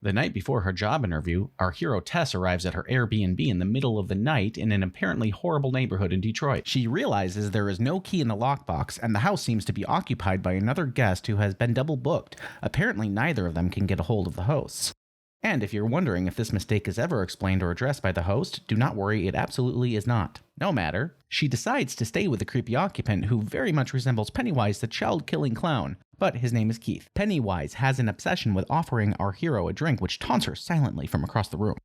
The night before her job interview, our hero Tess arrives at her Airbnb in the middle of the night in an apparently horrible neighborhood in Detroit. She realizes there is no key in the lockbox, and the house seems to be occupied by another guest who has been double booked. Apparently, neither of them can get a hold of the hosts. And if you're wondering if this mistake is ever explained or addressed by the host, do not worry, it absolutely is not. No matter, she decides to stay with the creepy occupant who very much resembles Pennywise the child-killing clown, but his name is Keith. Pennywise has an obsession with offering our hero a drink which taunts her silently from across the room.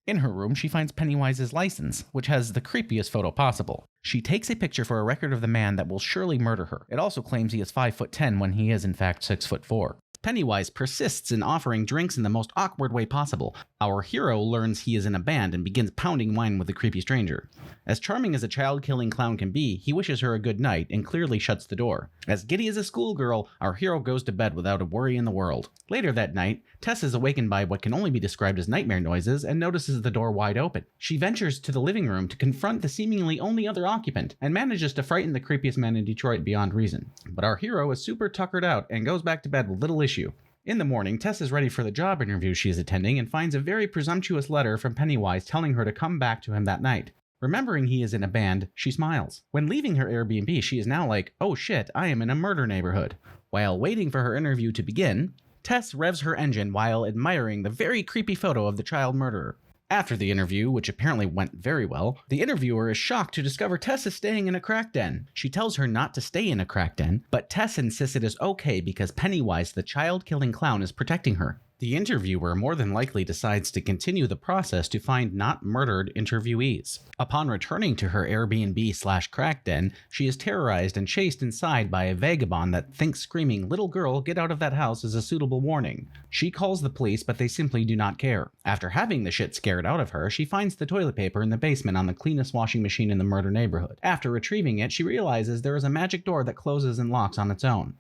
In her room, she finds Pennywise's license, which has the creepiest photo possible. She takes a picture for a record of the man that will surely murder her. It also claims he is 5'10" when he is in fact 6'4". Pennywise persists in offering drinks in the most awkward way possible. Our hero learns he is in a band and begins pounding wine with the creepy stranger. As charming as a child-killing clown can be, he wishes her a good night and clearly shuts the door. As giddy as a schoolgirl, our hero goes to bed without a worry in the world. Later that night, Tess is awakened by what can only be described as nightmare noises and notices the door wide open. She ventures to the living room to confront the seemingly only other occupant and manages to frighten the creepiest man in Detroit beyond reason. But our hero is super tuckered out and goes back to bed with little issue. In the morning, Tess is ready for the job interview she is attending and finds a very presumptuous letter from Pennywise telling her to come back to him that night. Remembering he is in a band, she smiles. When leaving her Airbnb, she is now like, oh shit, I am in a murder neighborhood. While waiting for her interview to begin, Tess revs her engine while admiring the very creepy photo of the child murderer. After the interview, which apparently went very well, the interviewer is shocked to discover Tess is staying in a crack den. She tells her not to stay in a crack den, but Tess insists it is okay because Pennywise, the child-killing clown, is protecting her. The interviewer more than likely decides to continue the process to find not murdered interviewees. Upon returning to her Airbnb/crack den, she is terrorized and chased inside by a vagabond that thinks screaming, "Little girl, get out of that house," is a suitable warning. She calls the police, but they simply do not care. After having the shit scared out of her, she finds the toilet paper in the basement on the cleanest washing machine in the murder neighborhood. After retrieving it, she realizes there is a magic door that closes and locks on its own.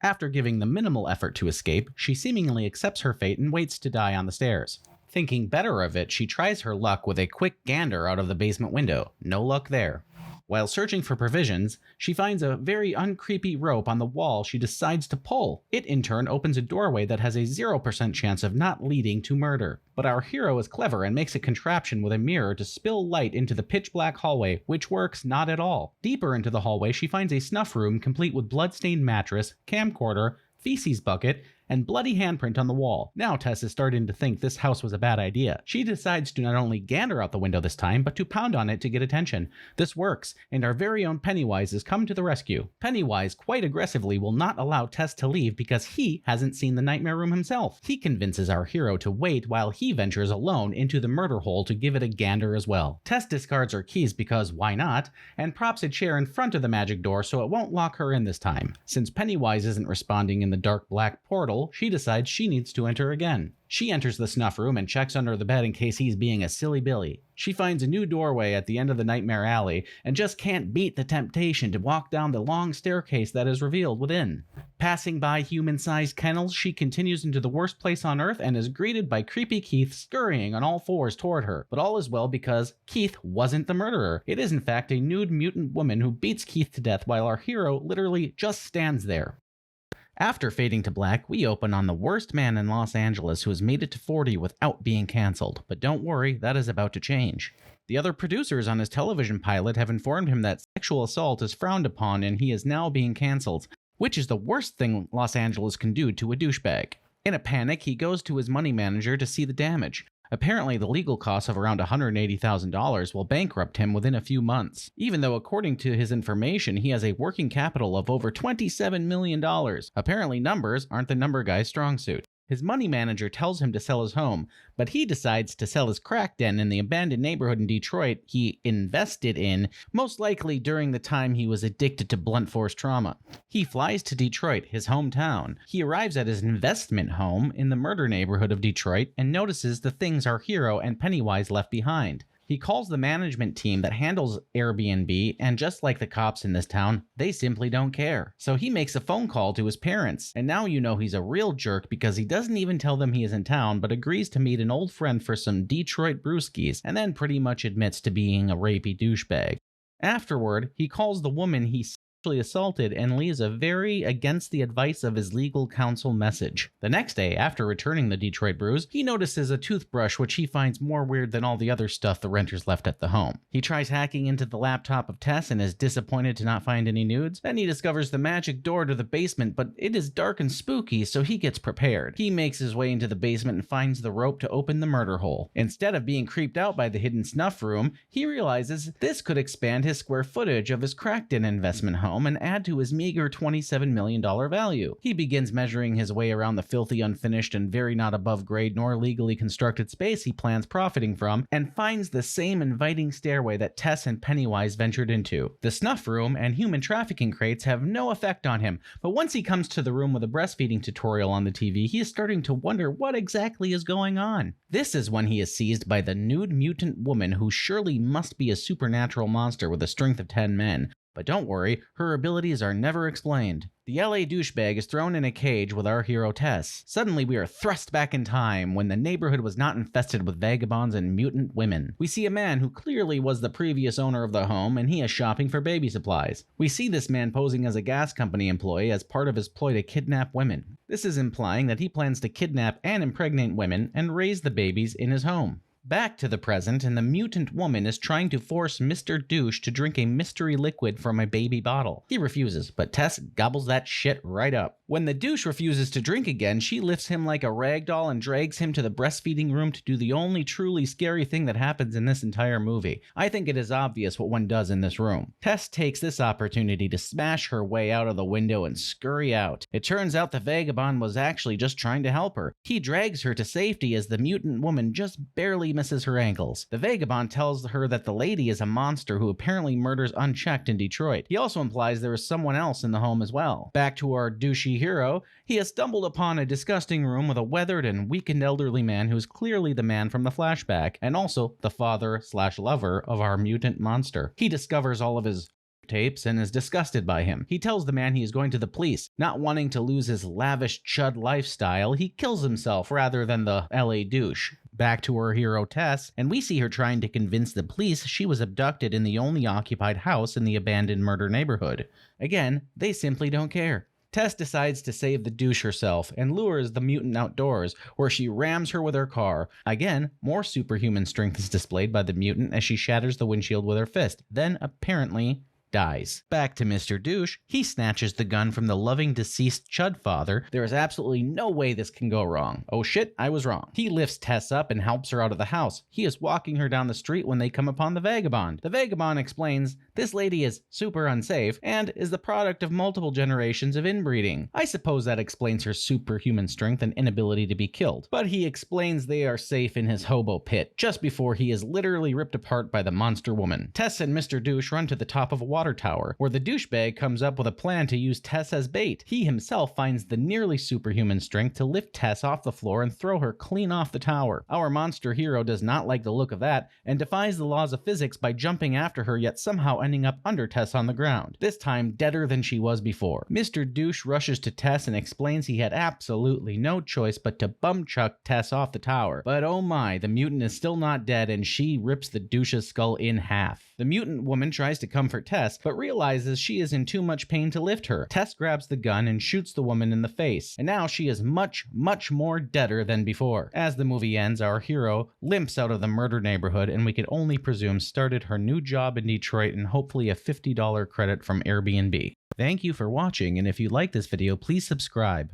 After giving the minimal effort to escape, she seemingly accepts her fate and waits to die on the stairs. Thinking better of it, she tries her luck with a quick gander out of the basement window. No luck there. While searching for provisions, she finds a very uncreepy rope on the wall she decides to pull. It in turn opens a doorway that has a 0% chance of not leading to murder. But our hero is clever and makes a contraption with a mirror to spill light into the pitch black hallway, which works not at all. Deeper into the hallway, she finds a snuff room complete with blood-stained mattress, camcorder, feces bucket, and bloody handprint on the wall. Now Tess is starting to think this house was a bad idea. She decides to not only gander out the window this time, but to pound on it to get attention. This works, and our very own Pennywise has come to the rescue. Pennywise quite aggressively will not allow Tess to leave because he hasn't seen the nightmare room himself. He convinces our hero to wait while he ventures alone into the murder hole to give it a gander as well. Tess discards her keys because why not, and props a chair in front of the magic door so it won't lock her in this time. Since Pennywise isn't responding in the dark black portal, she decides she needs to enter again. She enters the snuff room and checks under the bed in case he's being a silly Billy. She finds a new doorway at the end of the nightmare alley and just can't beat the temptation to walk down the long staircase that is revealed within. Passing by human-sized kennels, she continues into the worst place on earth and is greeted by creepy Keith scurrying on all fours toward her. But all is well because Keith wasn't the murderer. It is in fact a nude mutant woman who beats Keith to death while our hero literally just stands there. After fading to black, we open on the worst man in Los Angeles who has made it to 40 without being cancelled. But don't worry, that is about to change. The other producers on his television pilot have informed him that sexual assault is frowned upon and he is now being cancelled, which is the worst thing Los Angeles can do to a douchebag. In a panic, he goes to his money manager to see the damage. Apparently, the legal costs of around $180,000 will bankrupt him within a few months, even though according to his information, he has a working capital of over $27 million. Apparently, numbers aren't the number guy's strong suit. His money manager tells him to sell his home, but he decides to sell his crack den in the abandoned neighborhood in Detroit he invested in, most likely during the time he was addicted to blunt force trauma. He flies to Detroit, his hometown. He arrives at his investment home in the murder neighborhood of Detroit and notices the things our hero and Pennywise left behind. He calls the management team that handles Airbnb, and just like the cops in this town, they simply don't care. So he makes a phone call to his parents, and now you know he's a real jerk because he doesn't even tell them he is in town, but agrees to meet an old friend for some Detroit brewskis, and then pretty much admits to being a rapey douchebag. Afterward, he calls the woman he assaulted and leaves a very against the advice of his legal counsel message. The next day, after returning the Detroit bruise, he notices a toothbrush which he finds more weird than all the other stuff the renters left at the home. He tries hacking into the laptop of Tess and is disappointed to not find any nudes. Then he discovers the magic door to the basement, but it is dark and spooky, so he gets prepared. He makes his way into the basement and finds the rope to open the murder hole. Instead of being creeped out by the hidden snuff room, he realizes this could expand his square footage of his cracked-in investment home and add to his meager $27 million value. He begins measuring his way around the filthy, unfinished, and very not above grade nor legally constructed space he plans profiting from, and finds the same inviting stairway that Tess and Pennywise ventured into. The snuff room and human trafficking crates have no effect on him, but once he comes to the room with a breastfeeding tutorial on the TV, he is starting to wonder what exactly is going on. This is when he is seized by the nude mutant woman who surely must be a supernatural monster with the strength of 10 men. But don't worry, her abilities are never explained. The LA douchebag is thrown in a cage with our hero Tess. Suddenly we are thrust back in time when the neighborhood was not infested with vagabonds and mutant women. We see a man who clearly was the previous owner of the home, and he is shopping for baby supplies. We see this man posing as a gas company employee as part of his ploy to kidnap women. This is implying that he plans to kidnap and impregnate women and raise the babies in his home. Back to the present, and the mutant woman is trying to force Mr. Douche to drink a mystery liquid from a baby bottle. He refuses, but Tess gobbles that shit right up. When the douche refuses to drink again, she lifts him like a rag doll and drags him to the breastfeeding room to do the only truly scary thing that happens in this entire movie. I think it is obvious what one does in this room. Tess takes this opportunity to smash her way out of the window and scurry out. It turns out the vagabond was actually just trying to help her. He drags her to safety as the mutant woman just barely misses her ankles. The vagabond tells her that the lady is a monster who apparently murders unchecked in Detroit. He also implies there is someone else in the home as well. Back to our douchey hero, he has stumbled upon a disgusting room with a weathered and weakened elderly man who is clearly the man from the flashback, and also the father/lover of our mutant monster. He discovers all of his tapes and is disgusted by him. He tells the man he is going to the police. Not wanting to lose his lavish chud lifestyle, he kills himself rather than the LA douche. Back to our hero Tess, and we see her trying to convince the police she was abducted in the only occupied house in the abandoned murder neighborhood. Again, they simply don't care. Tess decides to save the douche herself and lures the mutant outdoors, where she rams her with her car. Again, more superhuman strength is displayed by the mutant as she shatters the windshield with her fist, then apparently dies. Back to Mr. Douche, he snatches the gun from the loving deceased chud father. There is absolutely no way this can go wrong. Oh shit, I was wrong. He lifts Tess up and helps her out of the house. He is walking her down the street when they come upon the vagabond. The vagabond explains this lady is super unsafe and is the product of multiple generations of inbreeding. I suppose that explains her superhuman strength and inability to be killed. But he explains they are safe in his hobo pit just before he is literally ripped apart by the monster woman. Tess and Mr. Douche run to the top of a water tower, where the douchebag comes up with a plan to use Tess as bait. He himself finds the nearly superhuman strength to lift Tess off the floor and throw her clean off the tower. Our monster hero does not like the look of that and defies the laws of physics by jumping after her, yet somehow ending up under Tess on the ground, this time deader than she was before. Mr. Douche rushes to Tess and explains he had absolutely no choice but to bumchuck Tess off the tower. But oh my, the mutant is still not dead and she rips the douche's skull in half. The mutant woman tries to comfort Tess, but realizes she is in too much pain to lift her. Tess grabs the gun and shoots the woman in the face, and now she is much more deader than before. As the movie ends, our hero limps out of the murder neighborhood, and we can only presume started her new job in Detroit and hopefully a $50 credit from Airbnb. Thank you for watching, and if you like this video, please subscribe.